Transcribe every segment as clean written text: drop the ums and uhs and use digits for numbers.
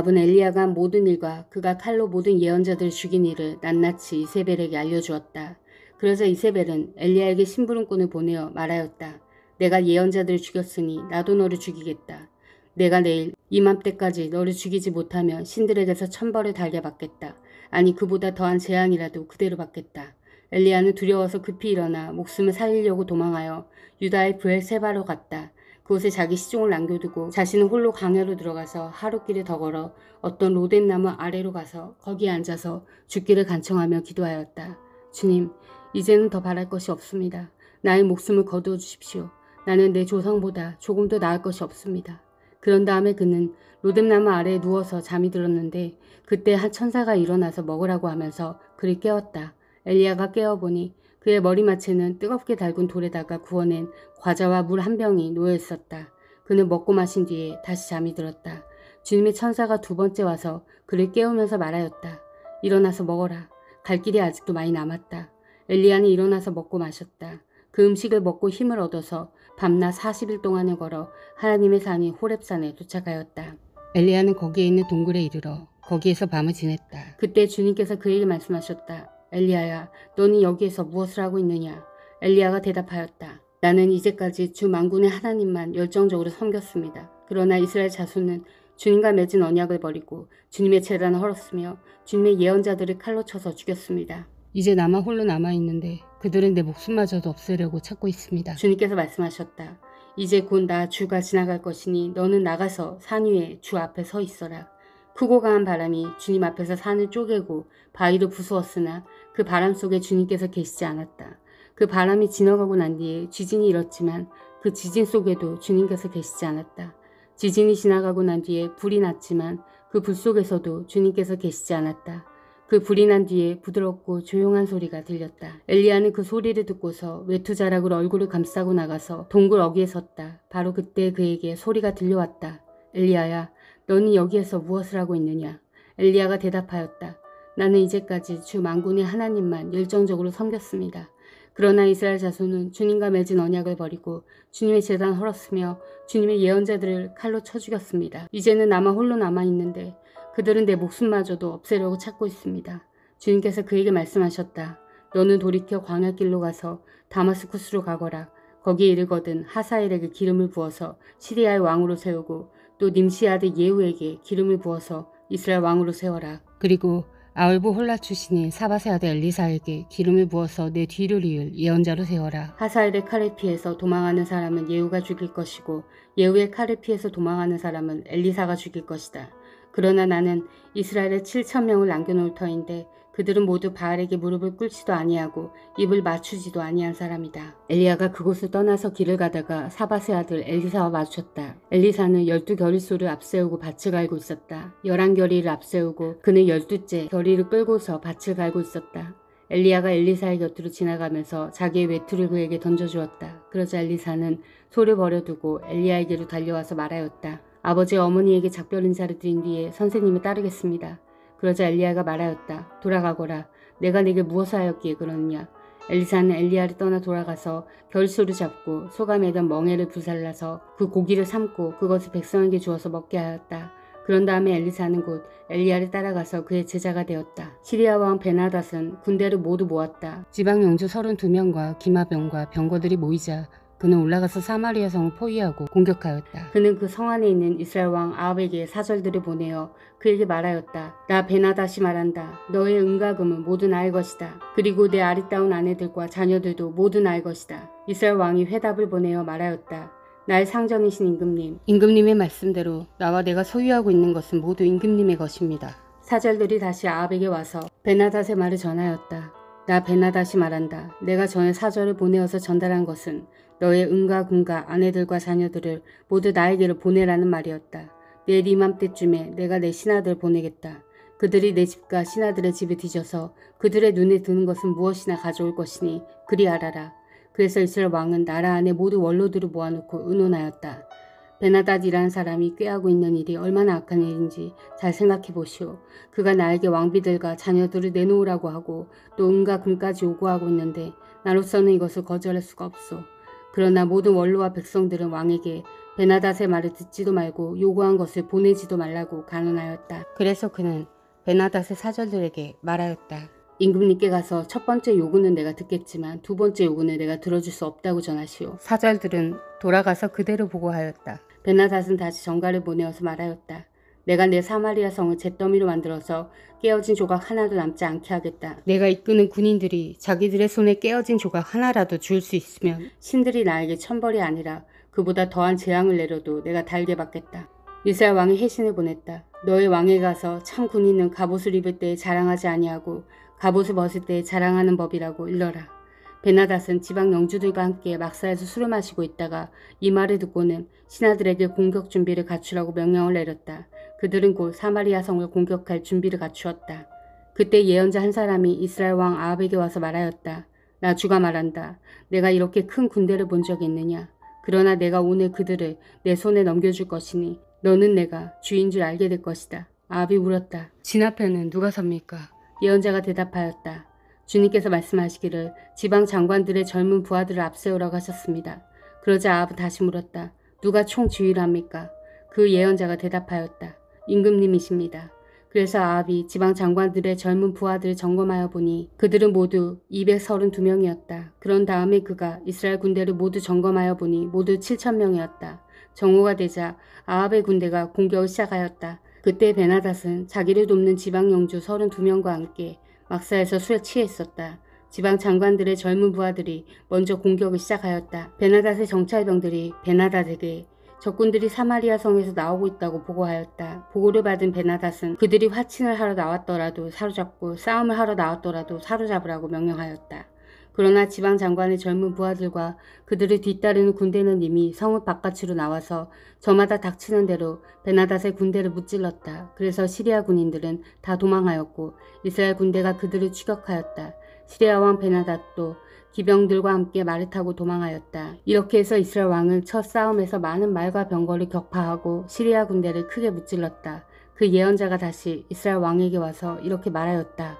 아합은 엘리야가 한 모든 일과 그가 칼로 모든 예언자들을 죽인 일을 낱낱이 이세벨에게 알려주었다. 그러자 이세벨은 엘리야에게 심부름꾼을 보내어 말하였다. 내가 예언자들을 죽였으니 나도 너를 죽이겠다. 내가 내일 이맘때까지 너를 죽이지 못하면 신들에게서 천벌을 달게 받겠다. 아니 그보다 더한 재앙이라도 그대로 받겠다. 엘리야는 두려워서 급히 일어나 목숨을 살리려고 도망하여 유다의 브엘세바로 갔다. 그곳에 자기 시종을 남겨두고 자신은 홀로 강야로 들어가서 하루길을 더 걸어 어떤 로뎀나무 아래로 가서 거기에 앉아서 죽기를 간청하며 기도하였다. 주님, 이제는 더 바랄 것이 없습니다. 나의 목숨을 거두어 주십시오. 나는 내 조상보다 조금도 나을 것이 없습니다. 그런 다음에 그는 로뎀나무 아래에 누워서 잠이 들었는데 그때 한 천사가 일어나서 먹으라고 하면서 그를 깨웠다. 엘리야가 깨어보니 그의 머리맡에는 뜨겁게 달군 돌에다가 구워낸 과자와 물 한 병이 놓여 있었다. 그는 먹고 마신 뒤에 다시 잠이 들었다. 주님의 천사가 두 번째 와서 그를 깨우면서 말하였다. 일어나서 먹어라. 갈 길이 아직도 많이 남았다. 엘리야는 일어나서 먹고 마셨다. 그 음식을 먹고 힘을 얻어서 밤낮 40일 동안을 걸어 하나님의 산인 호렙산에 도착하였다. 엘리야는 거기에 있는 동굴에 이르러 거기에서 밤을 지냈다. 그때 주님께서 그에게 말씀하셨다. 엘리야야, 너는 여기에서 무엇을 하고 있느냐? 엘리야가 대답하였다. 나는 이제까지 주 만군의 하나님만 열정적으로 섬겼습니다. 그러나 이스라엘 자손은 주님과 맺은 언약을 버리고 주님의 제단을 헐었으며 주님의 예언자들을 칼로 쳐서 죽였습니다. 이제 나만 홀로 남아있는데 그들은 내 목숨마저도 없애려고 찾고 있습니다. 주님께서 말씀하셨다. 이제 곧 나 주가 지나갈 것이니 너는 나가서 산 위에 주 앞에 서 있어라. 크고 강한 바람이 주님 앞에서 산을 쪼개고 바위를 부수었으나 그 바람 속에 주님께서 계시지 않았다. 그 바람이 지나가고 난 뒤에 지진이 일었지만 그 지진 속에도 주님께서 계시지 않았다. 지진이 지나가고 난 뒤에 불이 났지만 그 불 속에서도 주님께서 계시지 않았다. 그 불이 난 뒤에 부드럽고 조용한 소리가 들렸다. 엘리야는 그 소리를 듣고서 외투자락으로 얼굴을 감싸고 나가서 동굴 어귀에 섰다. 바로 그때 그에게 소리가 들려왔다. 엘리야야, 너는 여기에서 무엇을 하고 있느냐? 엘리야가 대답하였다. 나는 이제까지 주 만군의 하나님만 열정적으로 섬겼습니다. 그러나 이스라엘 자손은 주님과 맺은 언약을 버리고 주님의 제단을 헐었으며 주님의 예언자들을 칼로 쳐 죽였습니다. 이제는 나만 홀로 남아있는데 그들은 내 목숨마저도 없애려고 찾고 있습니다. 주님께서 그에게 말씀하셨다. 너는 돌이켜 광야길로 가서 다마스쿠스로 가거라. 거기에 이르거든 하사엘에게 기름을 부어서 시리아의 왕으로 세우고 또 님시 아들 예후에게 기름을 부어서 이스라엘 왕으로 세워라. 그리고 아울보 홀라 출신인 사바세 아들 엘리사에게 기름을 부어서 내 뒤를 이을 예언자로 세워라. 하사엘의 칼을 피해서 도망하는 사람은 예후가 죽일 것이고 예후의 칼을 피해서 도망하는 사람은 엘리사가 죽일 것이다. 그러나 나는 이스라엘에 7,000명을 남겨놓을 터인데 그들은 모두 바알에게 무릎을 꿇지도 아니하고 입을 맞추지도 아니한 사람이다. 엘리야가 그곳을 떠나서 길을 가다가 사바세 아들 엘리사와 마주쳤다. 엘리사는 12겨리소를 앞세우고 밭을 갈고 있었다. 11겨리를 앞세우고 그는 12째 겨리를 끌고서 밭을 갈고 있었다. 엘리야가 엘리사의 곁으로 지나가면서 자기의 외투를 그에게 던져주었다. 그러자 엘리사는 소를 버려두고 엘리야에게로 달려와서 말하였다. 아버지의 어머니에게 작별 인사를 드린 뒤에 선생님을 따르겠습니다. 그러자 엘리야가 말하였다. 돌아가거라. 내가 네게 무엇을 하였기에 그러느냐. 엘리사는 엘리야를 떠나 돌아가서 결소를 잡고 소가 매던 멍에를 불살라서 그 고기를 삶고 그것을 백성에게 주어서 먹게 하였다. 그런 다음에 엘리사는 곧 엘리야를 따라가서 그의 제자가 되었다. 시리아 왕 베나닷은 군대를 모두 모았다. 지방 영주 32명과 기마병과 병거들이 모이자 그는 올라가서 사마리아 성을 포위하고 공격하였다. 그는 그 성 안에 있는 이스라엘 왕 아합에게 사절들을 보내어 그에게 말하였다. 나 베나닷이 말한다. 너의 은과 금은 모두 나의 것이다. 그리고 내 아리따운 아내들과 자녀들도 모두 나의 것이다. 이스라엘 왕이 회답을 보내어 말하였다. 나의 상전이신 임금님, 임금님의 말씀대로 나와 내가 소유하고 있는 것은 모두 임금님의 것입니다. 사절들이 다시 아합에게 와서 베나닷의 말을 전하였다. 나 베나닷이 말한다. 내가 전에 사절을 보내어서 전달한 것은 너의 은과 금과 아내들과 자녀들을 모두 나에게로 보내라는 말이었다. 내일 이맘때쯤에 내가 내 신하들을 보내겠다. 그들이 내 집과 신하들의 집을 뒤져서 그들의 눈에 드는 것은 무엇이나 가져올 것이니 그리 알아라. 그래서 이스라엘 왕은 나라 안에 모두 원로들을 모아놓고 의논하였다. 베나닷이라는 사람이 꾀하고 있는 일이 얼마나 악한 일인지 잘 생각해 보시오. 그가 나에게 왕비들과 자녀들을 내놓으라고 하고 또 은과 금까지 요구하고 있는데 나로서는 이것을 거절할 수가 없소. 그러나 모든 원로와 백성들은 왕에게 베나닷의 말을 듣지도 말고 요구한 것을 보내지도 말라고 간언하였다. 그래서 그는 베나닷의 사절들에게 말하였다. 임금님께 가서 첫 번째 요구는 내가 듣겠지만 두 번째 요구는 내가 들어줄 수 없다고 전하시오. 사절들은 돌아가서 그대로 보고하였다. 베나닷은 다시 전가를 보내어서 말하였다. 내가 내 사마리아 성을 잿더미로 만들어서 깨어진 조각 하나도 남지 않게 하겠다. 내가 이끄는 군인들이 자기들의 손에 깨어진 조각 하나라도 줄 수 있으면 신들이 나에게 천벌이 아니라 그보다 더한 재앙을 내려도 내가 달게 받겠다. 이스라엘 왕이 해신을 보냈다. 너의 왕에 가서 참 군인은 갑옷을 입을 때에 자랑하지 아니하고 갑옷을 벗을 때에 자랑하는 법이라고 일러라. 베나닷은 지방 영주들과 함께 막사에서 술을 마시고 있다가 이 말을 듣고는 신하들에게 공격 준비를 갖추라고 명령을 내렸다. 그들은 곧 사마리아 성을 공격할 준비를 갖추었다. 그때 예언자 한 사람이 이스라엘 왕 아합에게 와서 말하였다. 나 주가 말한다. 내가 이렇게 큰 군대를 본 적이 있느냐. 그러나 내가 오늘 그들을 내 손에 넘겨줄 것이니 너는 내가 주인 줄 알게 될 것이다. 아합이 물었다. 진 앞에는 누가 섭니까? 예언자가 대답하였다. 주님께서 말씀하시기를 지방 장관들의 젊은 부하들을 앞세우라고 하셨습니다. 그러자 아합은 다시 물었다. 누가 총지휘를 합니까? 그 예언자가 대답하였다. 임금님이십니다. 그래서 아합이 지방 장관들의 젊은 부하들을 점검하여 보니 그들은 모두 232명이었다. 그런 다음에 그가 이스라엘 군대를 모두 점검하여 보니 모두 7,000명이었다. 정오가 되자 아합의 군대가 공격을 시작하였다. 그때 베나닷은 자기를 돕는 지방 영주 32명과 함께 막사에서 술에 취해 있었다. 지방 장관들의 젊은 부하들이 먼저 공격을 시작하였다. 베나닷의 정찰병들이 베나닷에게 적군들이 사마리아 성에서 나오고 있다고 보고하였다. 보고를 받은 베나닷은 그들이 화친을 하러 나왔더라도 사로잡고 싸움을 하러 나왔더라도 사로잡으라고 명령하였다. 그러나 지방 장관의 젊은 부하들과 그들을 뒤따르는 군대는 이미 성읍 바깥으로 나와서 저마다 닥치는 대로 베나닷의 군대를 무찔렀다. 그래서 시리아 군인들은 다 도망하였고 이스라엘 군대가 그들을 추격하였다. 시리아 왕 베나닷도 기병들과 함께 말을 타고 도망하였다. 이렇게 해서 이스라엘 왕은 첫 싸움에서 많은 말과 병거를 격파하고 시리아 군대를 크게 무찔렀다. 그 예언자가 다시 이스라엘 왕에게 와서 이렇게 말하였다.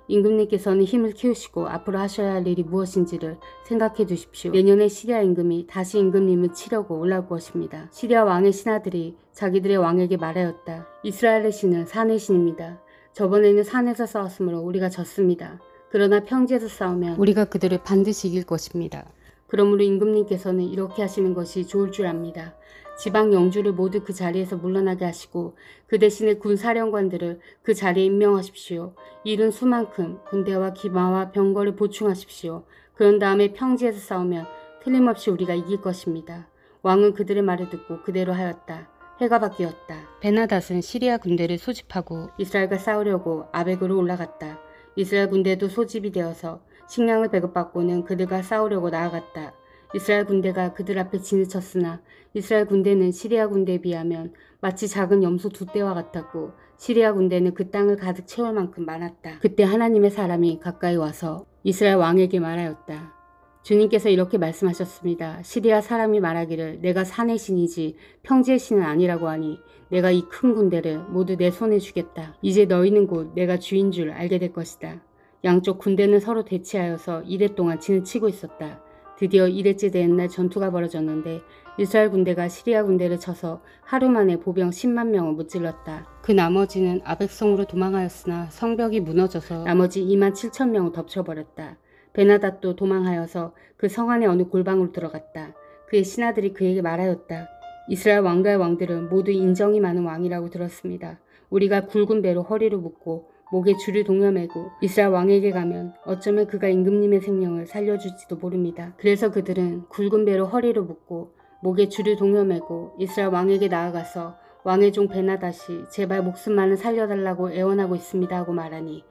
임금님께서는 힘을 키우시고 앞으로 하셔야 할 일이 무엇인지를 생각해 두십시오. 내년에 시리아 임금이 다시 임금님을 치려고 올라올 것입니다. 시리아 왕의 신하들이 자기들의 왕에게 말하였다. 이스라엘의 신은 산의 신입니다. 저번에는 산에서 싸웠으므로 우리가 졌습니다. 그러나 평지에서 싸우면 우리가 그들을 반드시 이길 것입니다. 그러므로 임금님께서는 이렇게 하시는 것이 좋을 줄 압니다. 지방 영주를 모두 그 자리에서 물러나게 하시고 그 대신에 군 사령관들을 그 자리에 임명하십시오. 이른 수만큼 군대와 기마와 병거를 보충하십시오. 그런 다음에 평지에서 싸우면 틀림없이 우리가 이길 것입니다. 왕은 그들의 말을 듣고 그대로 하였다. 해가 바뀌었다. 베나닷은 시리아 군대를 소집하고 이스라엘과 싸우려고 아벡으로 올라갔다. 이스라엘 군대도 소집이 되어서 식량을 배급받고는 그들과 싸우려고 나아갔다. 이스라엘 군대가 그들 앞에 진을 쳤으나 이스라엘 군대는 시리아 군대에 비하면 마치 작은 염소 두 떼와 같았고 시리아 군대는 그 땅을 가득 채울 만큼 많았다. 그때 하나님의 사람이 가까이 와서 이스라엘 왕에게 말하였다. 주님께서 이렇게 말씀하셨습니다. 시리아 사람이 말하기를 내가 산의 신이지 평지의 신은 아니라고 하니 내가 이 큰 군대를 모두 내 손에 주겠다. 이제 너희는 곧 내가 주인 줄 알게 될 것이다. 양쪽 군대는 서로 대치하여서 이래 동안 진을 치고 있었다. 드디어 이레째 되는 날 전투가 벌어졌는데 이스라엘 군대가 시리아 군대를 쳐서 하루 만에 보병 10만 명을 무찔렀다. 그 나머지는 아벡성으로 도망하였으나 성벽이 무너져서 나머지 2만 7천 명을 덮쳐버렸다. 베나닷도 도망하여서 그 성 안의 어느 골방으로 들어갔다. 그의 신하들이 그에게 말하였다. 이스라엘 왕가의 왕들은 모두 인정이 많은 왕이라고 들었습니다. 우리가 굵은 배로 허리를 묶고 목에 줄을 동여매고 이스라엘 왕에게 가면 어쩌면 그가 임금님의 생명을 살려줄지도 모릅니다. 그래서 그들은 굵은 배로 허리를 묶고 목에 줄을 동여매고 이스라엘 왕에게 나아가서 왕의 종 베나닷이 제발 목숨만은 살려달라고 애원하고 있습니다 하고 말하니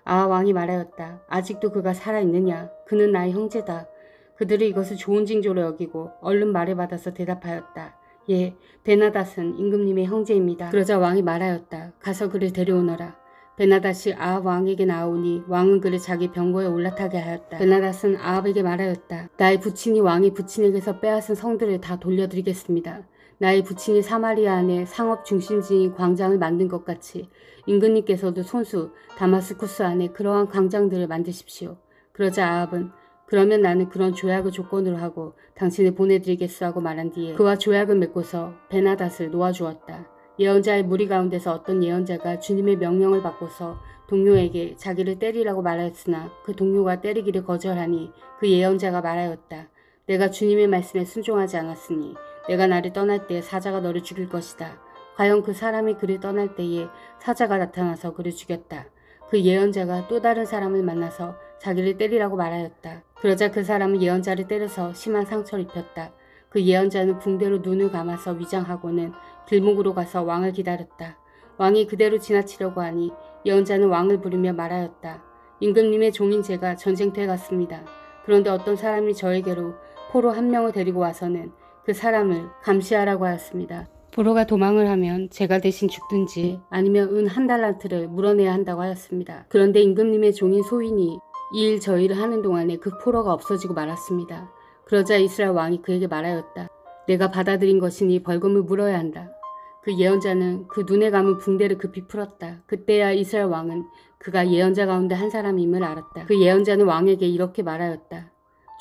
왕이 말하였다. 아직도 그가 살아있느냐? 그는 나의 형제다. 그들은 이것을 좋은 징조로 여기고 얼른 말을 받아서 대답하였다. 예, 베나닷은 임금님의 형제입니다. 그러자 왕이 말하였다. 가서 그를 데려오너라. 베나닷이 아합 왕에게 나오니 왕은 그를 자기 병거에 올라타게 하였다. 베나닷은 아합에게 말하였다. 나의 부친이 왕의 부친에게서 빼앗은 성들을 다 돌려드리겠습니다. 나의 부친이 사마리아 안에 상업 중심지인 광장을 만든 것 같이 임금님께서도 손수 다마스쿠스 안에 그러한 광장들을 만드십시오. 그러자 아합은 그러면 나는 그런 조약을 조건으로 하고 당신을 보내드리겠소 하고 말한 뒤에 그와 조약을 맺고서 베나닷을 놓아주었다. 예언자의 무리 가운데서 어떤 예언자가 주님의 명령을 받고서 동료에게 자기를 때리라고 말하였으나 그 동료가 때리기를 거절하니 그 예언자가 말하였다. 내가 주님의 말씀에 순종하지 않았으니 내가 나를 떠날 때에 사자가 너를 죽일 것이다. 과연 그 사람이 그를 떠날 때에 사자가 나타나서 그를 죽였다. 그 예언자가 또 다른 사람을 만나서 자기를 때리라고 말하였다. 그러자 그 사람은 예언자를 때려서 심한 상처를 입혔다. 그 예언자는 붕대로 눈을 감아서 위장하고는 길목으로 가서 왕을 기다렸다. 왕이 그대로 지나치려고 하니 예언자는 왕을 부르며 말하였다. 임금님의 종인 제가 전쟁터에 갔습니다. 그런데 어떤 사람이 저에게로 포로 한 명을 데리고 와서는 그 사람을 감시하라고 하였습니다. 포로가 도망을 하면 제가 대신 죽든지 아니면 은 1달란트를 물어내야 한다고 하였습니다. 그런데 임금님의 종인 소인이 이 일 저 일을 하는 동안에 그 포로가 없어지고 말았습니다. 그러자 이스라엘 왕이 그에게 말하였다. 내가 받아들인 것이니 벌금을 물어야 한다. 그 예언자는 그 눈에 감은 붕대를 급히 풀었다. 그때야 이스라엘 왕은 그가 예언자 가운데 한 사람임을 알았다. 그 예언자는 왕에게 이렇게 말하였다.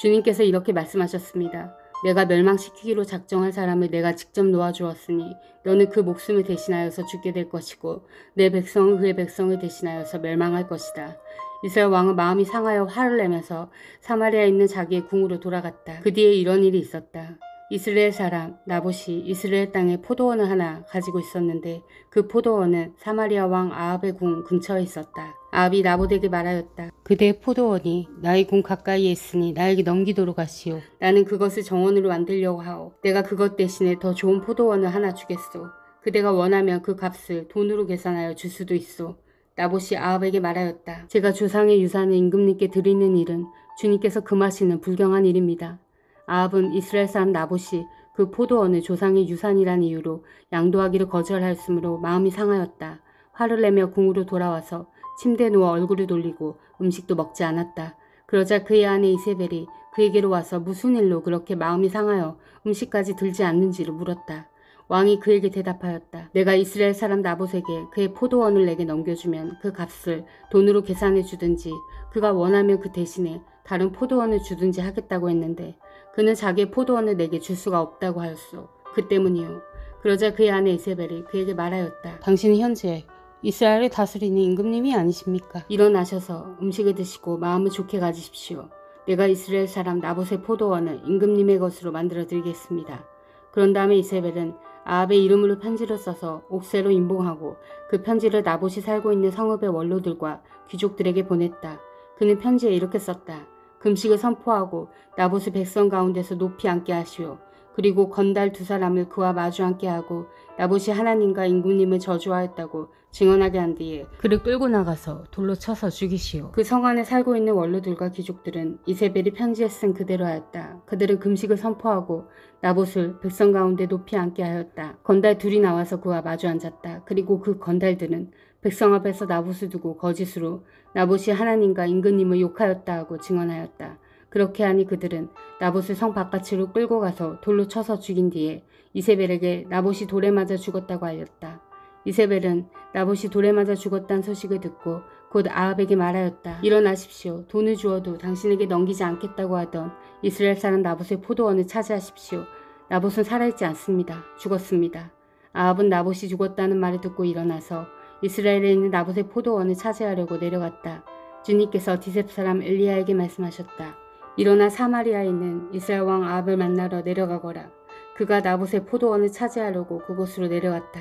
주님께서 이렇게 말씀하셨습니다. 내가 멸망시키기로 작정한 사람을 내가 직접 놓아주었으니 너는 그 목숨을 대신하여서 죽게 될 것이고 내 백성은 그의 백성을 대신하여서 멸망할 것이다. 이스라엘 왕은 마음이 상하여 화를 내면서 사마리아에 있는 자기의 궁으로 돌아갔다. 그 뒤에 이런 일이 있었다. 이스라엘 사람 나봇이 이스라엘 땅에 포도원을 하나 가지고 있었는데 그 포도원은 사마리아 왕 아합의 궁 근처에 있었다. 아합이 나봇에게 말하였다. 그대의 포도원이 나의 궁 가까이에 있으니 나에게 넘기도록 하시오. 나는 그것을 정원으로 만들려고 하오. 내가 그것 대신에 더 좋은 포도원을 하나 주겠소. 그대가 원하면 그 값을 돈으로 계산하여 줄 수도 있소. 나봇이 아합에게 말하였다. 제가 조상의 유산을 임금님께 드리는 일은 주님께서 금하시는 불경한 일입니다. 아합은 이스라엘 사람 나봇이 그 포도원을 조상의 유산이란 이유로 양도하기를 거절하였으므로 마음이 상하였다. 화를 내며 궁으로 돌아와서 침대에 누워 얼굴을 돌리고 음식도 먹지 않았다. 그러자 그의 아내 이세벨이 그에게로 와서 무슨 일로 그렇게 마음이 상하여 음식까지 들지 않는지를 물었다. 왕이 그에게 대답하였다. 내가 이스라엘 사람 나봇에게 그의 포도원을 내게 넘겨주면 그 값을 돈으로 계산해 주든지 그가 원하면 그 대신에 다른 포도원을 주든지 하겠다고 했는데 그는 자기의 포도원을 내게 줄 수가 없다고 하였소. 그 때문이요. 그러자 그의 아내 이세벨이 그에게 말하였다. 당신은 현재 이스라엘을 다스리는 임금님이 아니십니까? 일어나셔서 음식을 드시고 마음을 좋게 가지십시오. 내가 이스라엘 사람 나봇의 포도원을 임금님의 것으로 만들어 드리겠습니다. 그런 다음에 이세벨은 아합의 이름으로 편지를 써서 옥새로 인봉하고 그 편지를 나봇이 살고 있는 성읍의 원로들과 귀족들에게 보냈다. 그는 편지에 이렇게 썼다. 금식을 선포하고 나봇을 백성 가운데서 높이 앉게 하시오. 그리고 건달 2사람을 그와 마주 앉게 하고 나봇이 하나님과 임금님을 저주하였다고 증언하게 한 뒤에 그를 끌고 나가서 돌로 쳐서 죽이시오. 그 성 안에 살고 있는 원로들과 귀족들은 이세벨이 편지에 쓴 그대로 하였다. 그들은 금식을 선포하고 나봇을 백성 가운데 높이 앉게 하였다. 건달 2이 나와서 그와 마주 앉았다. 그리고 그 건달들은 백성 앞에서 나봇을 두고 거짓으로 나봇이 하나님과 임금님을 욕하였다 하고 증언하였다. 그렇게 하니 그들은 나봇을 성 바깥으로 끌고 가서 돌로 쳐서 죽인 뒤에 이세벨에게 나봇이 돌에 맞아 죽었다고 알렸다. 이세벨은 나봇이 돌에 맞아 죽었다는 소식을 듣고 곧 아합에게 말하였다. 일어나십시오. 돈을 주어도 당신에게 넘기지 않겠다고 하던 이스라엘 사람 나봇의 포도원을 차지하십시오. 나봇은 살아있지 않습니다. 죽었습니다. 아합은 나봇이 죽었다는 말을 듣고 일어나서 이스라엘에 있는 나봇의 포도원을 차지하려고 내려갔다. 주님께서 디셉 사람 엘리야에게 말씀하셨다. 일어나 사마리아에 있는 이스라엘 왕 아합을 만나러 내려가거라. 그가 나봇의 포도원을 차지하려고 그곳으로 내려갔다.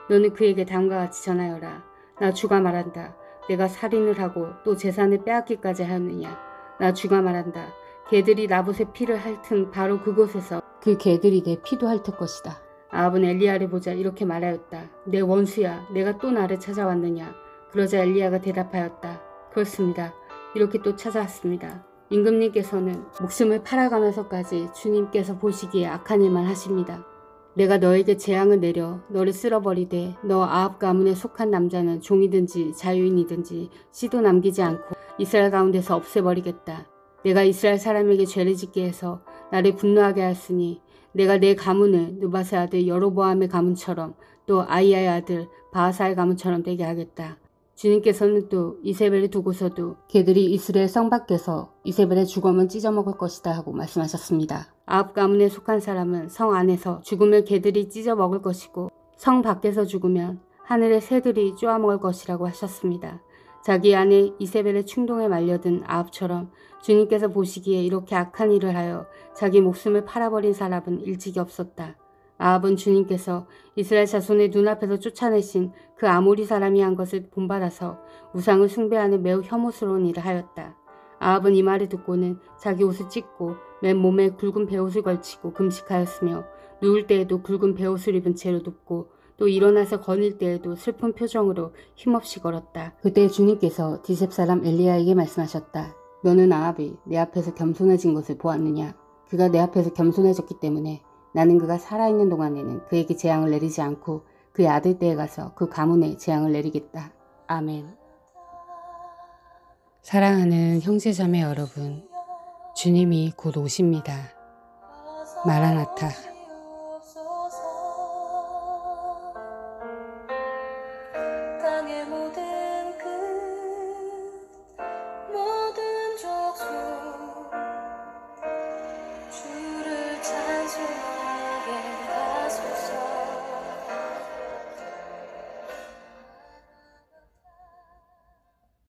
너는 그에게 다음과 같이 전하여라. 나 주가 말한다. 내가 살인을 하고 또 재산을 빼앗기까지 하였느냐. 나 주가 말한다. 개들이 나봇의 피를 핥은 바로 그곳에서 그 개들이 내 피도 핥을 것이다. 아합은 엘리야를 보자 이렇게 말하였다. 내 원수야, 내가 또 나를 찾아왔느냐. 그러자 엘리야가 대답하였다. 그렇습니다. 이렇게 또 찾아왔습니다. 임금님께서는 목숨을 팔아가면서까지 주님께서 보시기에 악한 일만 하십니다. 내가 너에게 재앙을 내려 너를 쓸어버리되 너 아합 가문에 속한 남자는 종이든지 자유인이든지 씨도 남기지 않고 이스라엘 가운데서 없애버리겠다. 내가 이스라엘 사람에게 죄를 짓게 해서 나를 분노하게 하였으니 내가 내 가문을 느바세 아들 여로보암의 가문처럼 또 아이야의 아들 바하사의 가문처럼 되게 하겠다. 주님께서는 또 이세벨을 두고서도 걔들이 이스라엘 성 밖에서 이세벨의 주검을 찢어먹을 것이다 하고 말씀하셨습니다. 아합 가문에 속한 사람은 성 안에서 죽으면 걔들이 찢어먹을 것이고 성 밖에서 죽으면 하늘의 새들이 쪼아먹을 것이라고 하셨습니다. 자기 아내 이세벨의 충동에 말려든 아합처럼 주님께서 보시기에 이렇게 악한 일을 하여 자기 목숨을 팔아버린 사람은 일찍이 없었다. 아합은 주님께서 이스라엘 자손의 눈앞에서 쫓아내신 그 아모리 사람이 한 것을 본받아서 우상을 숭배하는 매우 혐오스러운 일을 하였다. 아합은 이 말을 듣고는 자기 옷을 찢고 맨 몸에 굵은 베옷을 걸치고 금식하였으며 누울 때에도 굵은 베옷을 입은 채로 눕고 또 일어나서 거닐 때에도 슬픈 표정으로 힘없이 걸었다. 그때 주님께서 디셉 사람 엘리야에게 말씀하셨다. 너는 아합이 내 앞에서 겸손해진 것을 보았느냐? 그가 내 앞에서 겸손해졌기 때문에 나는 그가 살아있는 동안에는 그에게 재앙을 내리지 않고 그의 아들 때에 가서 그 가문에 재앙을 내리겠다. 아멘. 사랑하는 형제자매 여러분, 주님이 곧 오십니다. 마라나타.